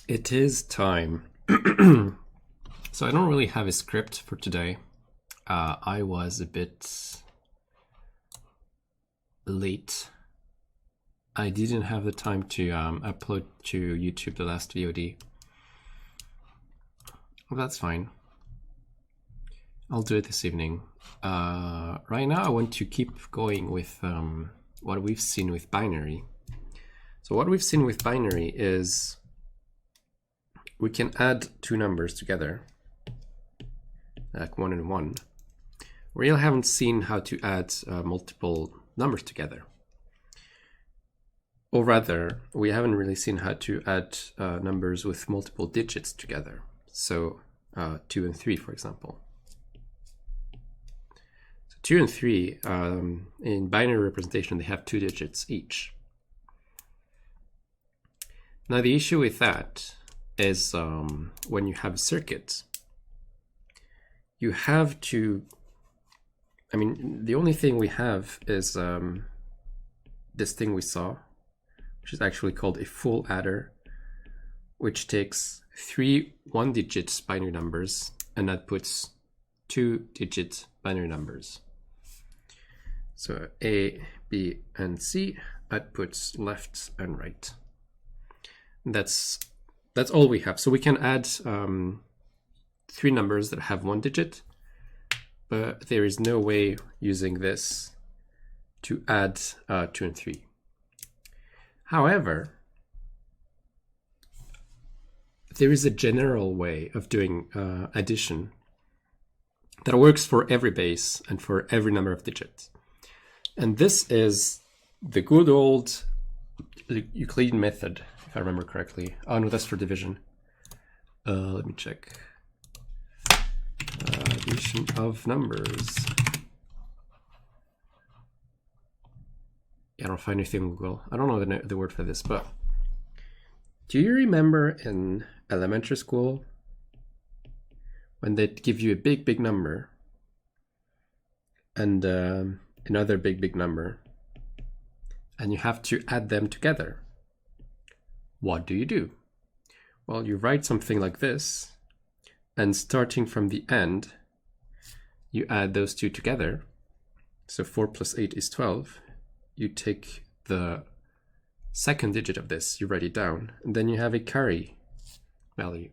It is time. So I don't really have a script for today. I was a bit late. I didn't have the time to upload to YouTube the last VOD. Well, that's fine. I'll do it this evening. Right now I want to keep going with what we've seen with binary. So what we've seen with binary is we can add two numbers together, like 1 and 1. We really haven't seen how to add multiple numbers together. Or rather, we haven't really seen how to add numbers with multiple digits together. So 2 and 3, for example. So 2 and 3, in binary representation, they have 2 digits each. Now the issue with that is when you have a circuit, you have to, the only thing we have is this thing we saw, which is actually called a full adder, which takes 3 one-digit binary numbers and outputs 2-digit binary numbers. So A, B, and C outputs left and right. That's all we have. So we can add 3 numbers that have 1 digit, but there is no way using this to add 2 and 3. However, there is a general way of doing addition that works for every base and for every number of digits. And this is the good old Euclidean method, if I remember correctly. Oh no, that's for division. Let me check. Addition of numbers. I don't find anything on Google. I don't know the word for this, but do you remember in elementary school when they'd give you a big number and another big number, and you have to add them together? What do? Well, you write something like this, and starting from the end, you add those two together. So 4 plus 8 is 12. You take the second digit of this, you write it down, and then you have a carry value.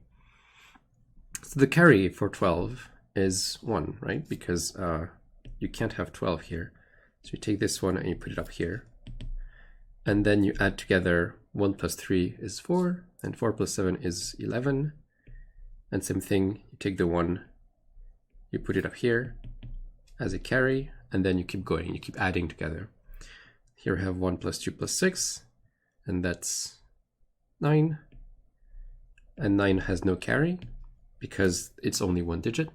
So the carry for 12 is 1, right? Because you can't have 12 here. So you take this one and you put it up here. And then you add together 1 plus 3 is 4, and 4 plus 7 is 11. And same thing, you take the 1, you put it up here as a carry, and then you keep going, you keep adding together. Here we have 1 plus 2 plus 6, and that's 9. And 9 has no carry because it's only 1 digit.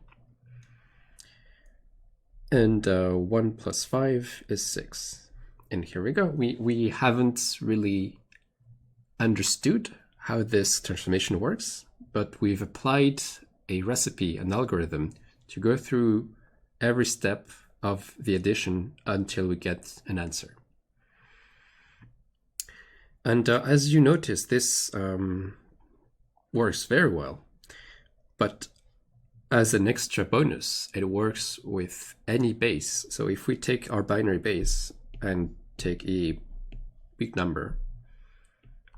And 1 plus 5 is 6. And here we go. We haven't really understood how this transformation works, but we've applied a recipe, an algorithm, to go through every step of the addition until we get an answer. And as you notice, this works very well. But as an extra bonus, it works with any base. So if we take our binary base and take a big number,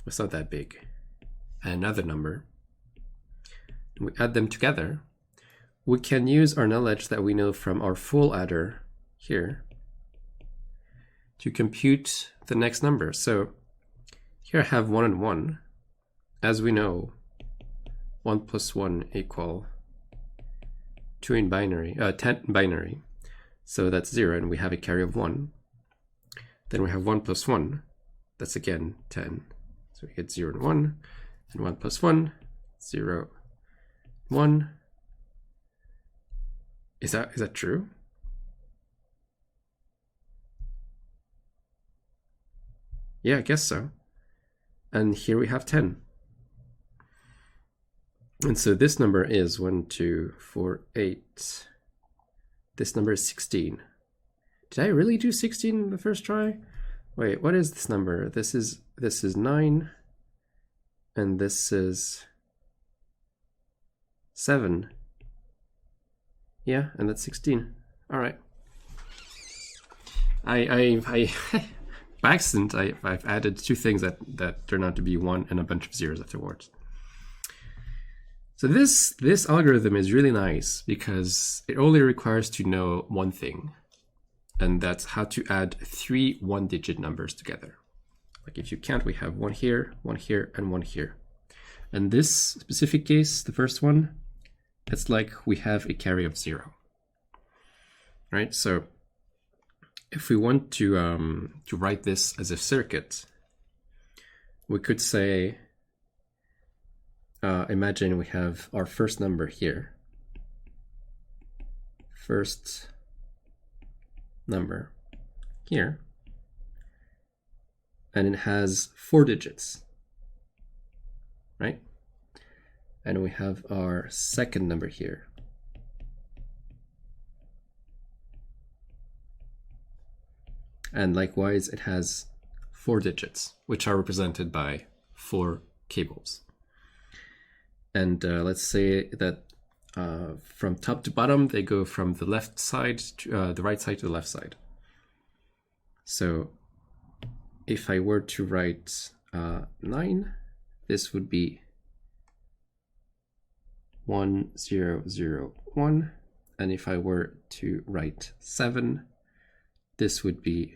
it's not that big, and another number, and we add them together, we can use our knowledge that we know from our full adder here to compute the next number. So here I have 1 and 1. As we know, 1 plus 1 equal 2 in binary, 10 in binary. So that's 0, and we have a carry of 1. Then we have 1 plus 1. That's again 10. So we get 0 and 1. And 1 plus 1, 0, 1. Is that true? Yeah, I guess so. And here we have 10. And so this number is 1, 2, 4, 8. This number is 16. Did I really do 16 the first try? Wait, what is this number? This is 9, and this is 7. Yeah, and that's 16. All right. I by accident, I've added two things that turn out to be 1 and a bunch of zeros afterwards. So this algorithm is really nice because it only requires to know one thing, and that's how to add 3 one-digit numbers together. Like if you count, we have 1 here, and 1 here. And this specific case, the first one, it's like we have a carry of 0. Right? So if we want to write this as a circuit, we could say, imagine we have our first number here. First number here. And it has 4 digits. Right? And we have our second number here. And likewise, it has 4 digits, which are represented by 4 cables. And let's say that from top to bottom, they go from the left side to the right side to the left side. So if I were to write 9, this would be 1 0 0 1, and if I were to write 7, this would be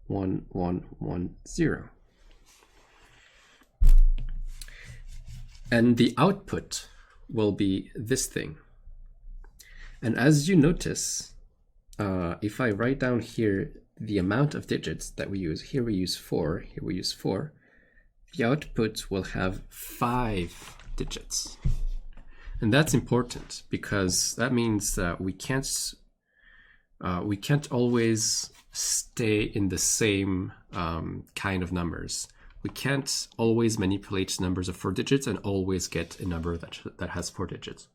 1 1 1 0. And the output will be this thing. And as you notice, if I write down here the amount of digits that we use, here we use 4, here we use 4, the output will have 5 digits. And that's important because that means that we can't always stay in the same kind of numbers. We can't always manipulate numbers of 4 digits and always get a number that has 4 digits.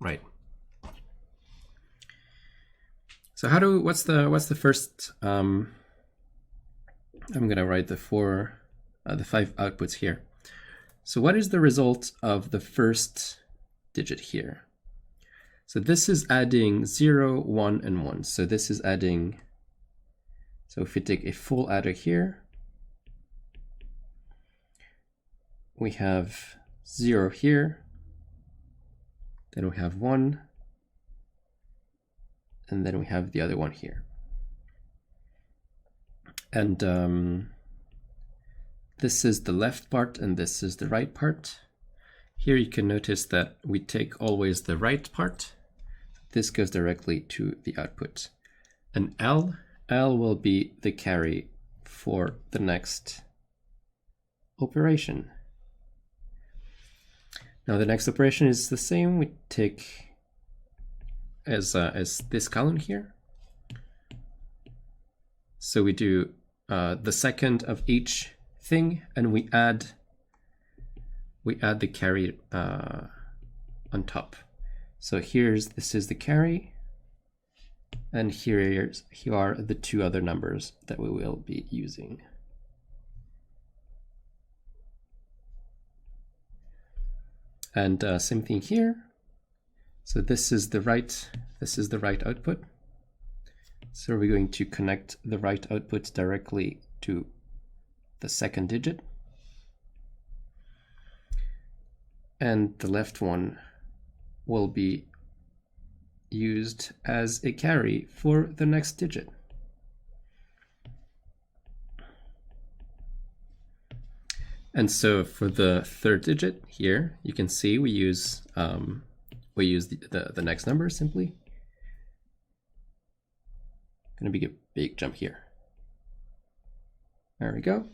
Right. So what's the first? I'm gonna write the 5 outputs here. So what is the result of the first digit here? So this is adding 0, 1, and 1. So this is adding, so if we take a full adder here, we have 0 here, then we have 1, and then we have the other one here. And this is the left part and this is the right part. Here you can notice that we take always the right part. This goes directly to the output. And L will be the carry for the next operation. Now the next operation is the same. We take as this column here. So we do the second of each thing, and we add the carry on top. So this is the carry, and here are the 2 other numbers that we will be using. And same thing here. So this is the right output. So we're going to connect the right output directly to the second digit. And the left one will be used as a carry for the next digit. And so for the third digit here, you can see we use the next number simply. Gonna be a big jump here. There we go.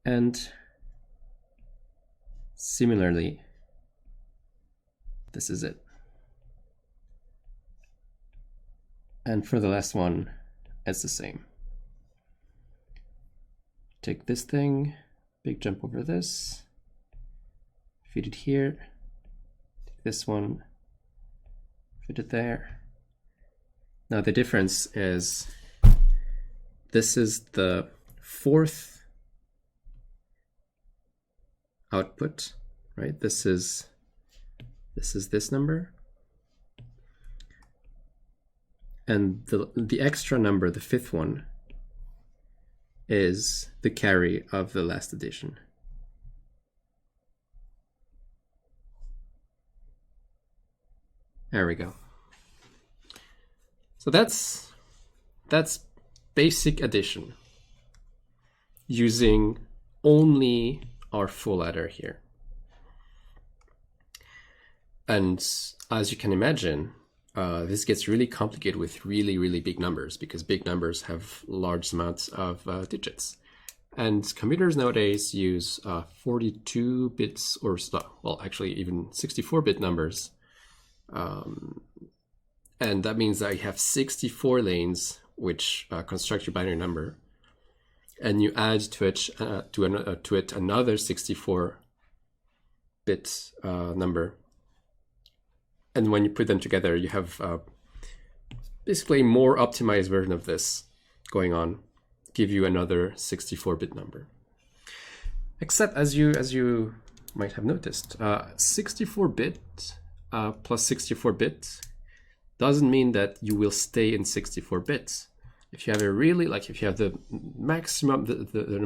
And similarly, this is it. And for the last one, it's the same. Take this thing, big jump over this, feed it here, take this one, feed it there. Now the difference is this is the fourth output, right? This is this number. And the extra number, the fifth one, is the carry of the last addition. There we go. So that's basic addition using only our full adder here. And as you can imagine, this gets really complicated with really big numbers, because big numbers have large amounts of digits. And computers nowadays use 42 bits or, well, actually even 64-bit numbers. And that means that you have 64 lanes, which construct your binary number. And you add to it another 64-bit number. And when you put them together, you have basically a more optimized version of this going on, give you another 64-bit number. Except, as you might have noticed, 64-bit plus 64-bit doesn't mean that you will stay in 64 bits. If you have a really, like if you have the maximum, the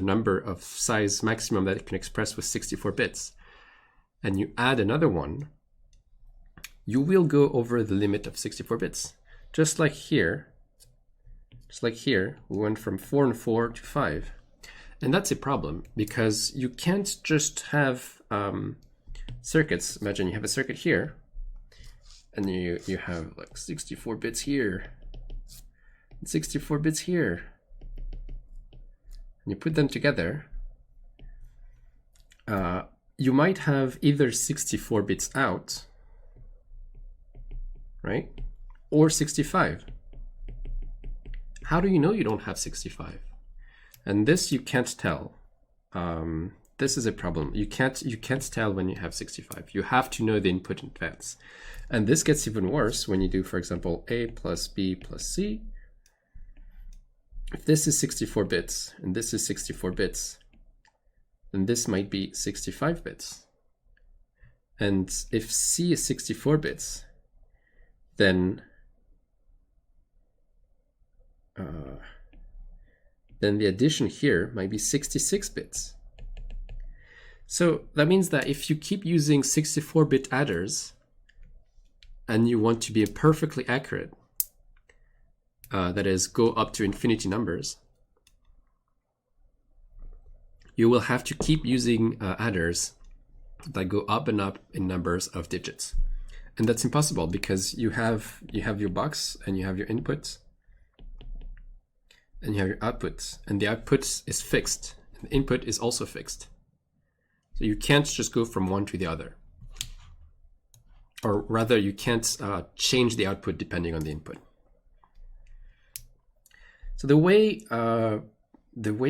number of size maximum that it can express with 64 bits, and you add another one, you will go over the limit of 64 bits. Just like here, we went from 4 and 4 to 5. And that's a problem, because you can't just have circuits. Imagine you have a circuit here, and you have like 64 bits here, and 64 bits here. And you put them together, you might have either 64 bits out, right? Or 65. How do you know you don't have 65? And this you can't tell. This is a problem. You can't tell when you have 65. You have to know the input in advance. And this gets even worse when you do, for example, A plus B plus C. If this is 64 bits and this is 64 bits, then this might be 65 bits. And if C is 64 bits, then the addition here might be 66 bits. So that means that if you keep using 64-bit adders and you want to be perfectly accurate, that is, go up to infinity numbers, you will have to keep using adders that go up and up in numbers of digits. And that's impossible, because you have your box and you have your inputs and you have your outputs, and the output is fixed and the input is also fixed. So you can't just go from one to the other, or rather you can't change the output depending on the input. So the way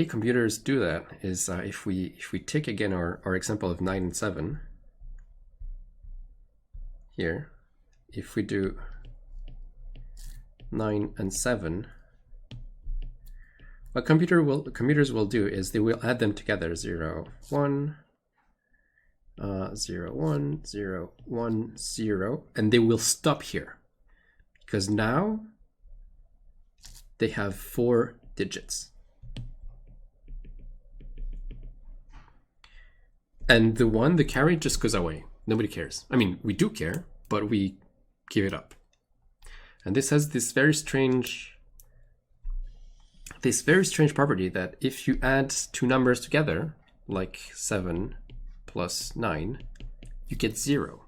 computers do that is if we take again our example of 9 and 7 here, if we do 9 and 7, what computers will do is they will add them together, 0, 1, 0, 1, 0, 1, 0, and they will stop here, because now they have 4 digits. And the carry just goes away. Nobody cares. I mean, we do care, but we give it up. And this has this very strange property that if you add two numbers together, like 7 plus 9, you get 0.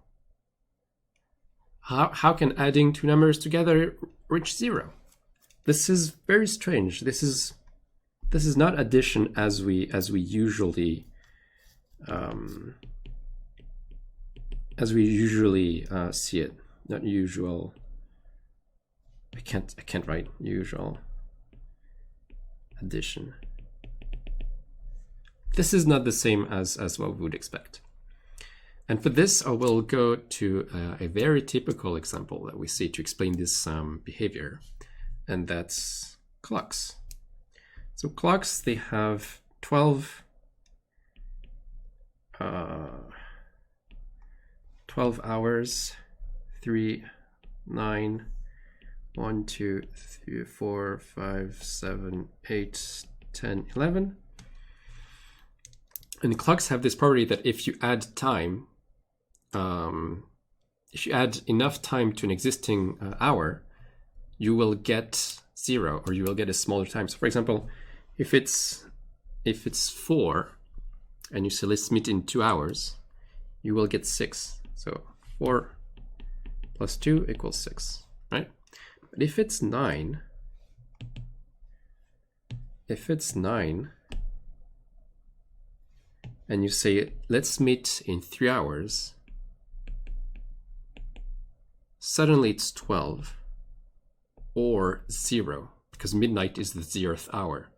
How can adding two numbers together reach 0? This is very strange. This is not addition as we usually see it. Not usual. I can't write usual addition. This is not the same as what we would expect. And for this, I will go to a very typical example that we see to explain this behavior. and that's clocks. So clocks, they have 12 hours, 3, 9, 1, 2, 3, 4, 5, 7, 8, 10, 11. And the clocks have this property that if you add time, if you add enough time to an existing hour, you will get 0, or you will get a smaller time. So for example, if it's 4 and you say let's meet in 2 hours, you will get 6. So 4 plus 2 equals 6, right? But if it's 9, and you say let's meet in 3 hours, suddenly it's 12 or 0, because midnight is the 0th hour.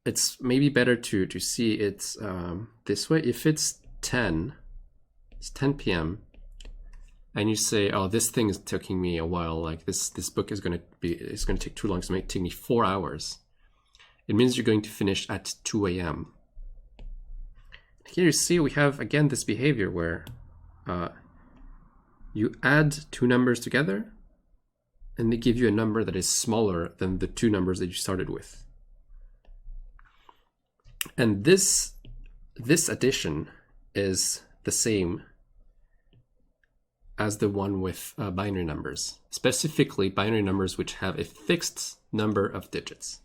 It's maybe better to see it this way. If it's 10 p.m. and you say, oh, this thing is taking me a while, like this book is going to take too long, so it might take me 4 hours. It means you're going to finish at 2 a.m. Here you see we have again this behavior where you add two numbers together and they give you a number that is smaller than the two numbers that you started with. And this addition is the same as the one with binary numbers, specifically binary numbers which have a fixed number of digits.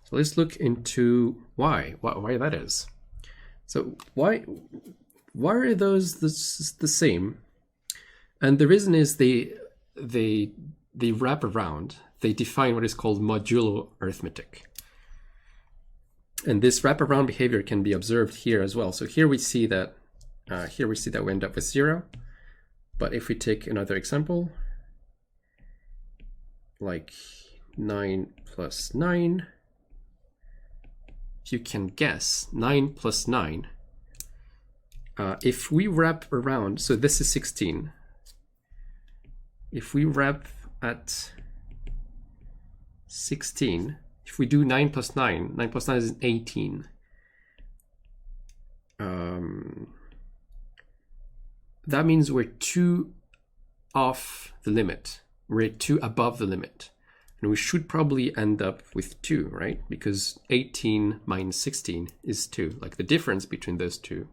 So let's look into why that is. So why are those the same? And the reason is they wrap around, they define what is called modulo arithmetic. And this wraparound behavior can be observed here as well. So here we see that we end up with 0. But if we take another example, like 9 plus 9, if you can guess, 9 plus 9, if we wrap around, so this is 16. If we wrap at 16, if we do 9 plus 9, 9 plus 9 is 18. That means we're 2 off the limit. We're 2 above the limit. And we should probably end up with 2, right? Because 18 minus 16 is 2. Like the difference between those two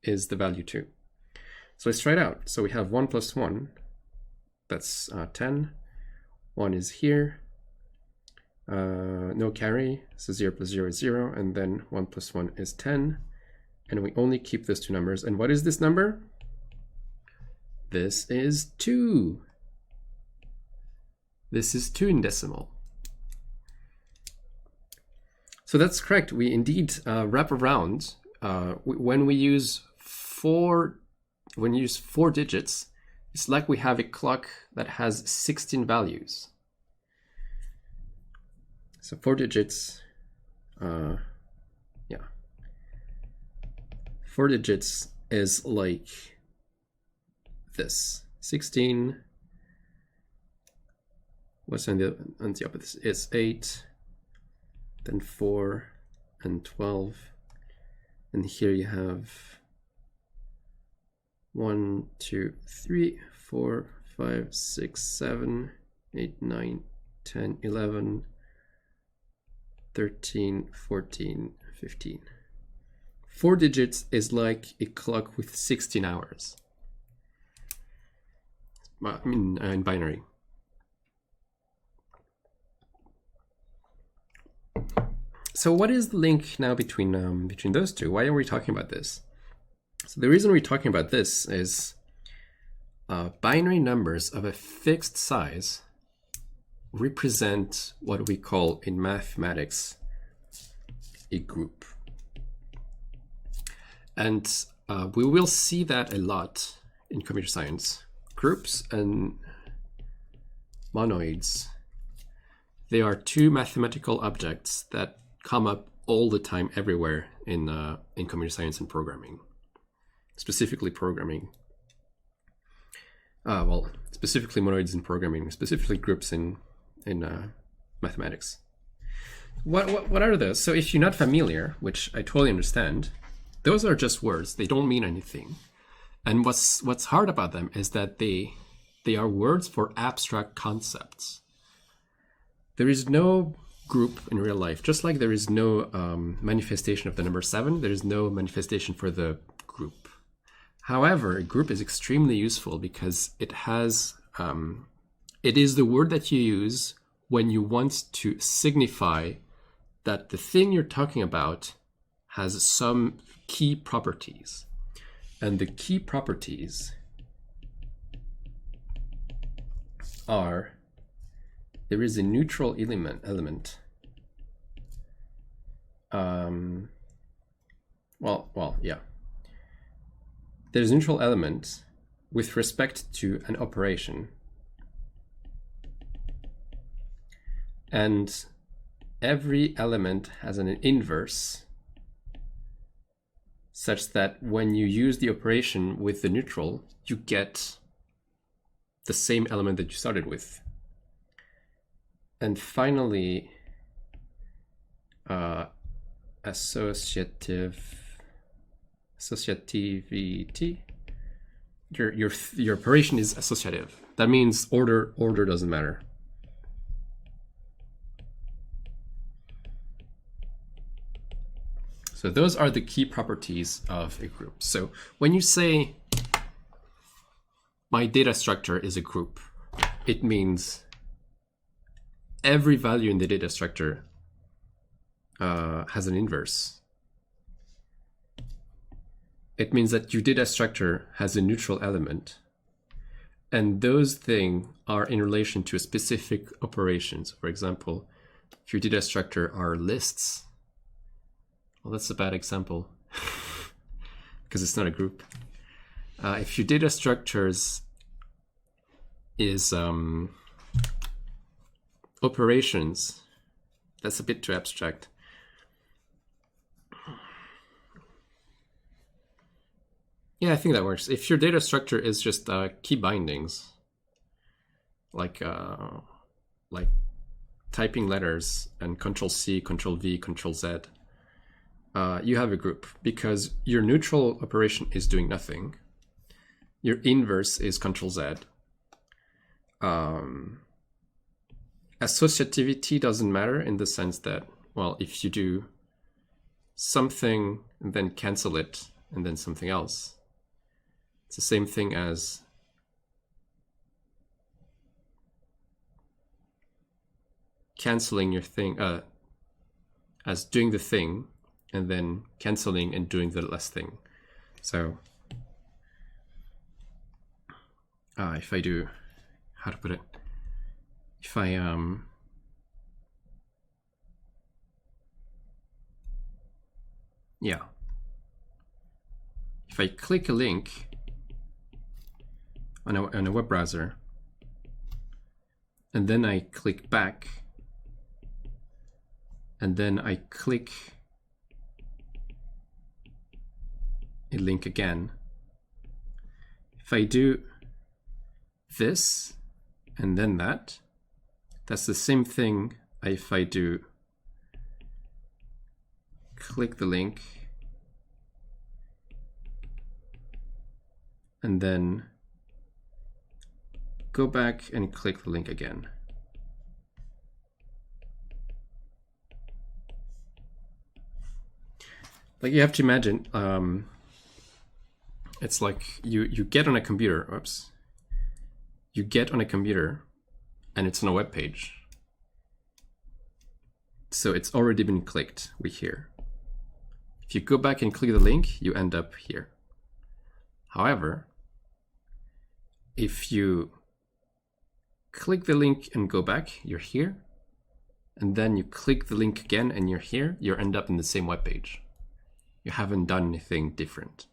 is the value 2. So let's try it out. So we have 1 plus 1. That's 10. 1 is here. No carry, so 0 plus 0 is 0, and then 1 plus 1 is 10. And we only keep those two numbers. And what is this number? This is 2. This is 2 in decimal. So that's correct. We indeed wrap around. When we use 4 digits, it's like we have a clock that has 16 values. So 4 digits, 4 digits is like this. 16. What's on the opposite? It's 8, then 4, and 12. And here you have 1, 2, 3, 4, 5, 6, 7, 8, 9, 10, 11, 13, 14, 15. 4 digits is like a clock with 16 hours. I mean, in binary. So what is the link now between those two? Why are we talking about this? So the reason we're talking about this is binary numbers of a fixed size represent what we call in mathematics a group. And we will see that a lot in computer science. Groups and monoids, they are two mathematical objects that come up all the time everywhere in computer science and programming, specifically programming. specifically monoids in programming, specifically groups in mathematics. What are those? So if you're not familiar, which I totally understand, those are just words. They don't mean anything. And what's hard about them is that they are words for abstract concepts. There is no group in real life, just like there is no manifestation of the number 7, there is no manifestation for the group. However, a group is extremely useful because it has, it is the word that you use when you want to signify that the thing you're talking about has some key properties. And the key properties are, there is a neutral element. Yeah. There's a neutral element with respect to an operation. And every element has an inverse such that when you use the operation with the neutral, you get the same element that you started with. And finally, associativity. Your operation is associative. That means order doesn't matter. So those are the key properties of a group. So when you say my data structure is a group, it means every value in the data structure has an inverse. It means that your data structure has a neutral element, and those things are in relation to specific operations. For example, if your data structure are lists, well, that's a bad example because it's not a group. If your data structures is operations, that's a bit too abstract. Yeah, I think that works. If your data structure is just key bindings, like typing letters and Control-C, Control-V, Control-Z, you have a group because your neutral operation is doing nothing. Your inverse is Control-Z. Associativity doesn't matter in the sense that, well, if you do something and then cancel it and then something else, it's the same thing as canceling your thing, as doing the thing and then canceling and doing the last thing. So if I do, how to put it? If I if I click a link on a web browser and then I click back and then I click a link again, if I do this and then that, that's the same thing if I do click the link and then go back and click the link again. Like you have to imagine, it's like you get on a computer, oops. You get on a computer and it's on a web page. So it's already been clicked, we're here. If you go back and click the link, you end up here. However, if you click the link and go back, you're here. And then you click the link again and you're here, you end up in the same web page. You haven't done anything different.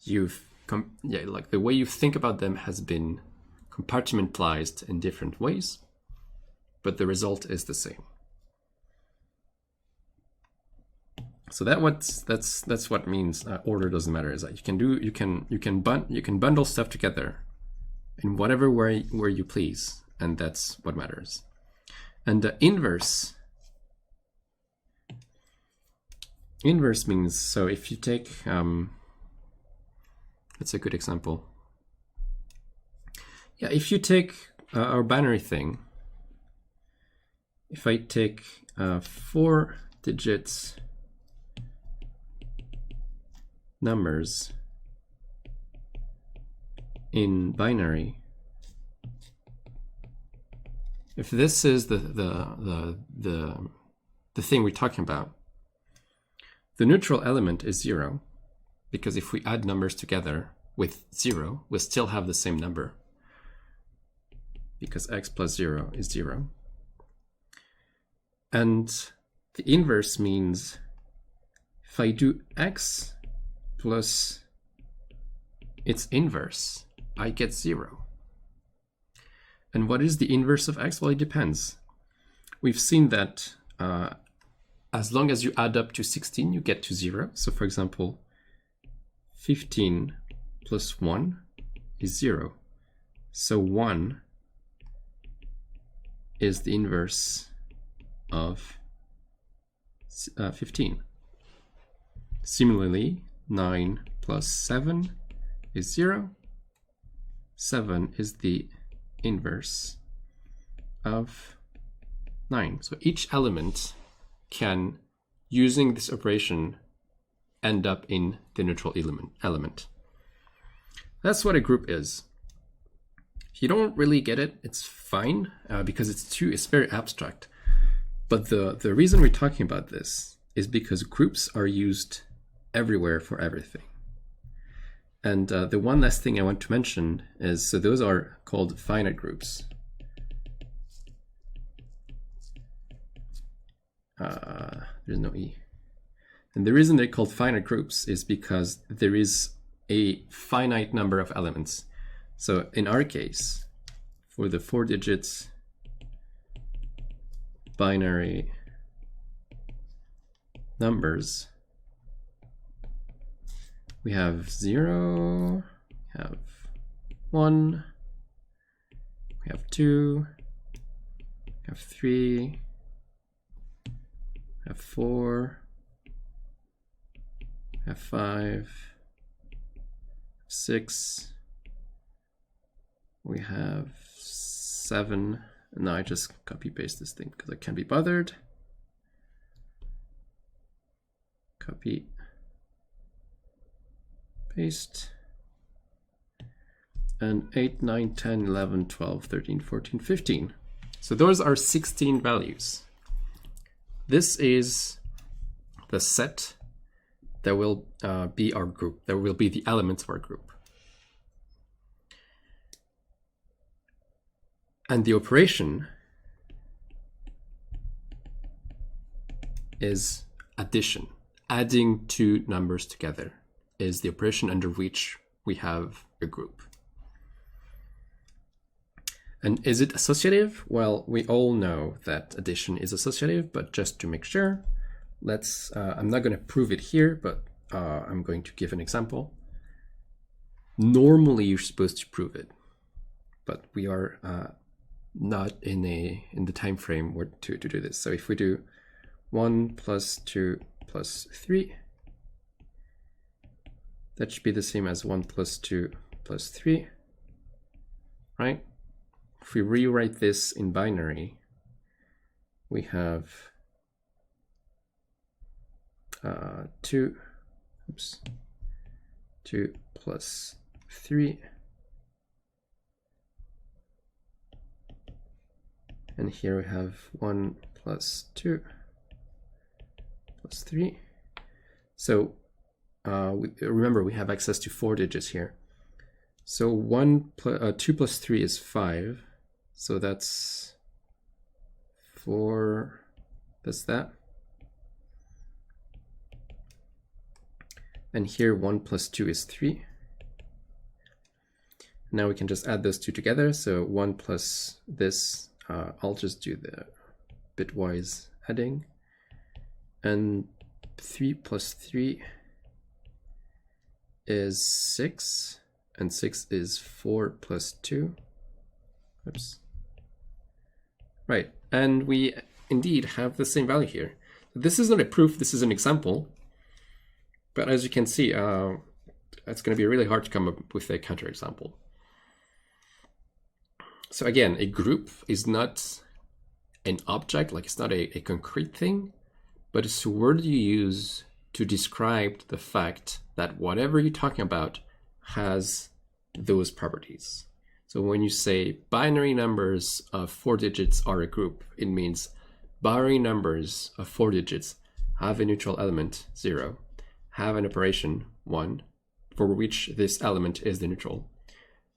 Like the way you think about them has been compartmentalized in different ways, but the result is the same. So that's what means order doesn't matter. Is that you can bundle stuff together in whatever way where you please, and that's what matters. And the inverse means, so if you take, that's a good example. Yeah, if you take our binary thing, if I take 4 digits numbers in binary, if this is the thing we're talking about, the neutral element is 0, because if we add numbers together with 0, we'll still have the same number, because x plus 0 is 0. And the inverse means if I do x plus its inverse, I get 0. And what is the inverse of x? Well, it depends. We've seen that as long as you add up to 16, you get to 0. So for example, 15 plus 1 is 0. So 1 is the inverse of 15. Similarly, 9 plus 7 is 0. 7 is the inverse of 9. So each element can, using this operation, end up in the neutral element. That's what a group is. If you don't really get it, it's fine, because it's very abstract. But the reason we're talking about this is because groups are used everywhere for everything. And the one last thing I want to mention is, so those are called finite groups. There's no E. And the reason they're called finite groups is because there is a finite number of elements. So in our case, for the 4 digits binary numbers, we have 0, we have 1, we have 2, we have 3, we have 4, we have 5, 6, we have 7, and now I just copy paste this thing because I can't be bothered. Copy, paste, and 8, 9, 10, 11, 12, 13, 14, 15. So those are 16 values. This is the set that will be our group, that will be the elements of our group. And the operation is addition. Adding two numbers together is the operation under which we have a group. And is it associative? Well, we all know that addition is associative, but just to make sure, let's, I'm not going to prove it here, but I'm going to give an example. Normally, you're supposed to prove it, but we are not in the time frame to do this. So if we do 1 plus 2 plus 3, that should be the same as 1 plus 2 plus 3, right? If we rewrite this in binary, we have 2 plus 3, and here we have 1 plus 2 plus 3. So remember, we have access to 4 digits here. So 2 plus 3 is 5. So that's 4, that's that. And here 1 plus 2 is 3. Now we can just add those two together. So 1 plus this, I'll just do the bitwise adding. And 3 plus 3 is 6. and 6 is 4 plus 2. Oops. Right, and we indeed have the same value here. This is not a proof, this is an example. But as you can see, it's going to be really hard to come up with a counterexample. So again, a group is not an object, like it's not a concrete thing, but it's a word you use to describe the fact that whatever you're talking about has those properties. So when you say binary numbers of 4 digits are a group, it means binary numbers of 4 digits have a neutral element 0, have an operation 1, for which this element is the neutral,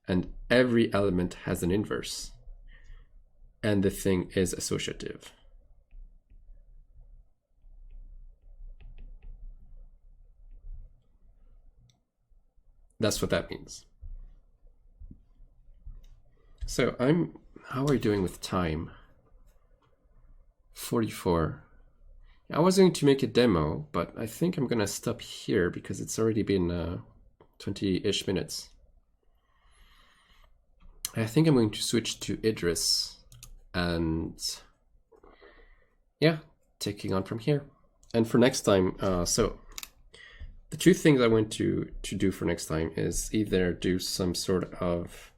and every element has an inverse, and the thing is associative. That's what that means. So how are we doing with time? 44. I was going to make a demo, but I think I'm gonna stop here because it's already been 20-ish minutes. I think I'm going to switch to Idris and yeah, taking on from here. And for next time, so the two things I want to do for next time is either do some sort of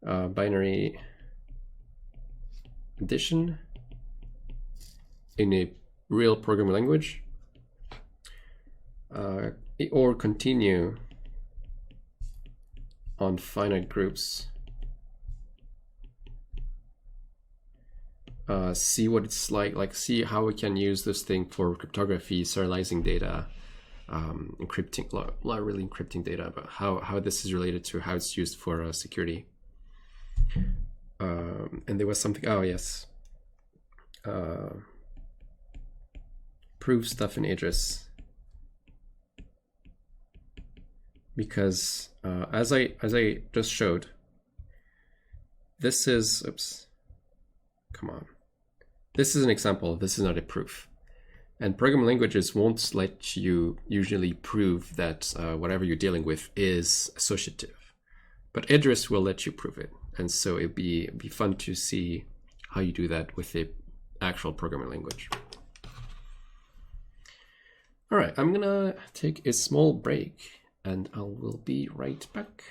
binary addition in a real programming language, or continue on finite groups, see what it's like see how we can use this thing for cryptography, serializing data, encrypting, not really encrypting data, but how this is related to how it's used for security. And there was something, oh yes, prove stuff in Idris, because as I just showed, this is, oops, come on, this is an example, this is not a proof. And programming languages won't let you usually prove that whatever you're dealing with is associative, but Idris will let you prove it. And so it'd be fun to see how you do that with the actual programming language. All right, I'm gonna take a small break and I will be right back.